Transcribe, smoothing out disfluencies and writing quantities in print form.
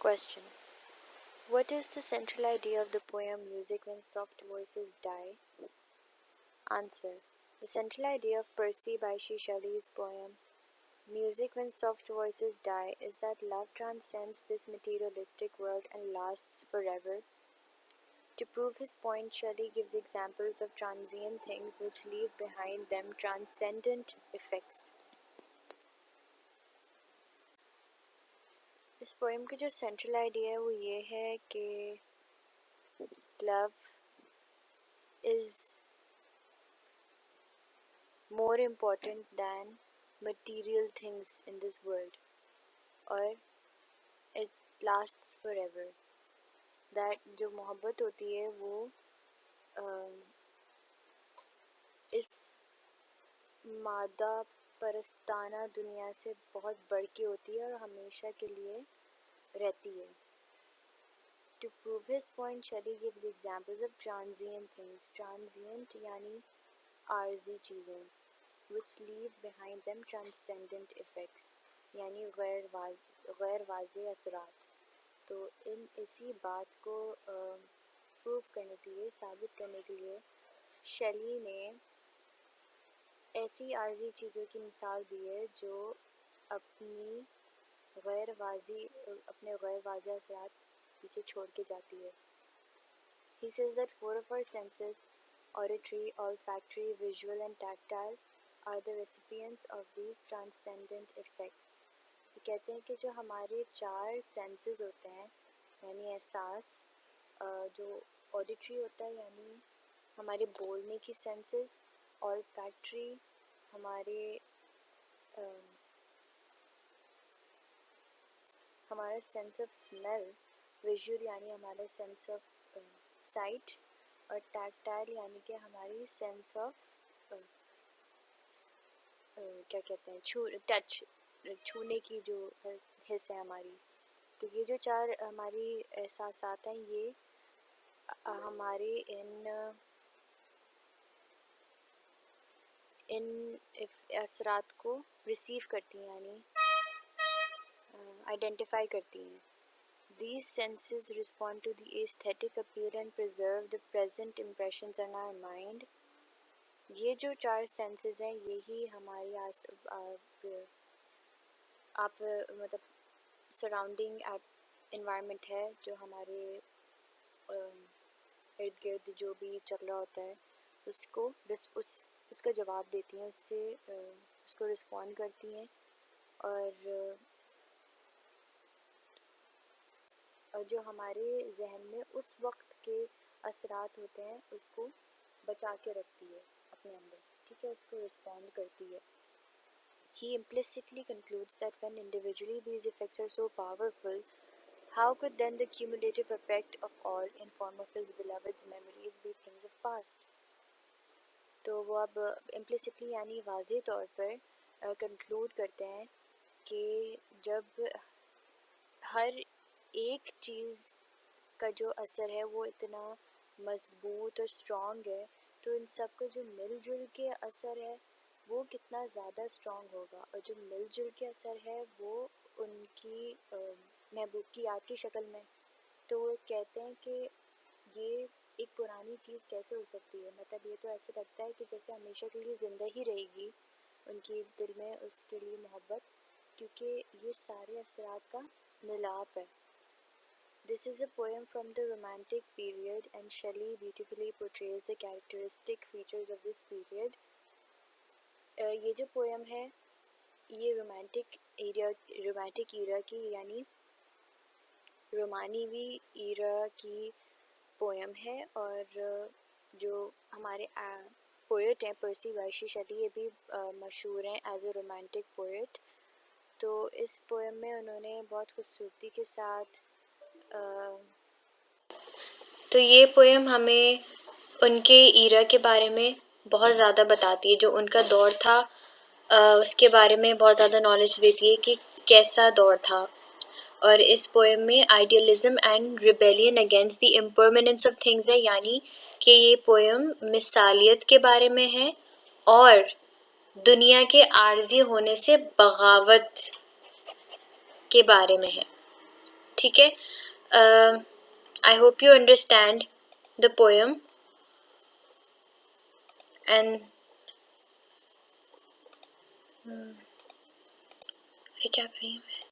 Question: What is the central idea of the poem Music When Soft Voices Die? Answer: The central idea of Percy Bysshe Shelley's poem Music When Soft Voices Die is that love transcends this materialistic world and lasts forever. To prove his point, Shelley gives examples of transient things which leave behind them transcendent effects. इस poem की जो central idea है वो ये है कि love is more important than material things in this world, or it lasts forever. That जो मोहब्बत होती है वो इस मादा परस्ताना दुनिया से बहुत बढ़ के होती है और हमेशा के लिए रहती है. To prove his point, Shelley gives examples of transient things. Transient यानी आर्जी चीज़ें, which leave behind them transcendent effects, यानी गैर वाज़े असरात. तो इसी बात को प्रूव करने के लिए, साबित करने के लिए शेली ने ऐसी आर्जी चीज़ों की मिसाल दी है जो अपने गैर वाज़े असरात पीछे छोड़ के जाती है. He says that 4 of our senses, auditory, olfactory, visual and tactile, are the recipients of these transcendent effects. ये कहते हैं कि जो हमारे 4 सेंसेस होते हैं, यानी एहसास, जो ऑडिटरी होता है यानी हमारे बोलने की सेंसेस, olfactory हमारा सेंस ऑफ स्मेल, विजुअल यानी हमारा सेंस ऑफ साइट, और टैक्टाइल यानी कि हमारी सेंस ऑफ क्या कहते हैं टच, छूने की जो हिस्से है हमारी. तो ये जो 4 हमारी एहसासात हैं ये हमारे इन असरात को रिसीव करती हैं यानी आइडेंटिफाई करती हैं. These senses respond to the aesthetic appeal and preserve the present impressions in our mind. ये जो 4 सेंसेस हैं यही हमारी मतलब सराउंडिंग एनवायरनमेंट है जो हमारे इर्द गिर्द जो भी चल रहा होता है उसको उसका जवाब देती हैं, उससे उसको रिस्पॉन्ड करती हैं और जो हमारे जहन में उस वक्त के असरात होते हैं उसको बचा के रखती है अपने अंदर, ठीक है, उसको रिस्पॉन्ड करती है. He implicitly concludes that when individually these effects are so powerful, how could then the cumulative effect of all in form of his beloved's memories be things of past? तो वो अब implicitly यानी वाज़े तौर पर conclude करते हैं कि जब हर एक चीज़ का जो असर है वो इतना मजबूत और स्ट्रॉन्ग है, तो इन सब का जो मिलजुल के असर है वो कितना ज़्यादा स्ट्रॉन्ग होगा, और जो मिलजुल के असर है वो उनकी महबूब की याद की शक्ल में. तो वो कहते हैं कि ये एक पुरानी चीज़ कैसे हो सकती है, मतलब ये तो ऐसे लगता है कि जैसे हमेशा के लिए ज़िंदा ही रहेगी उनकी दिल में उसके लिए मोहब्बत, क्योंकि ये सारे असरात का मिलाप है. This is a poem from the Romantic period and Shelley beautifully portrays the characteristic features of this period. ये जो पोएम है ये रोमांटिक ईरा की यानी रोमानीवी ईरा की पोएम है, और जो हमारे पोएट हैं पर्सी बायशी शेली ये भी मशहूर हैं एज ए रोमांटिक पोएट. तो इस पोएम में उन्होंने बहुत खूबसूरती के साथ तो ये पोएम हमें उनके ईरा के बारे में बहुत ज़्यादा बताती है, जो उनका दौर था उसके बारे में बहुत ज़्यादा नॉलेज देती है कि कैसा दौर था. और इस पोएम में idealism and rebellion against the impermanence of things है, यानी कि ये पोएम मिसालियत के बारे में है और दुनिया के आर्जी होने से बगावत के बारे में है. ठीक है. I hope you understand the poem. And ये क्या कर रही हूँ मैं?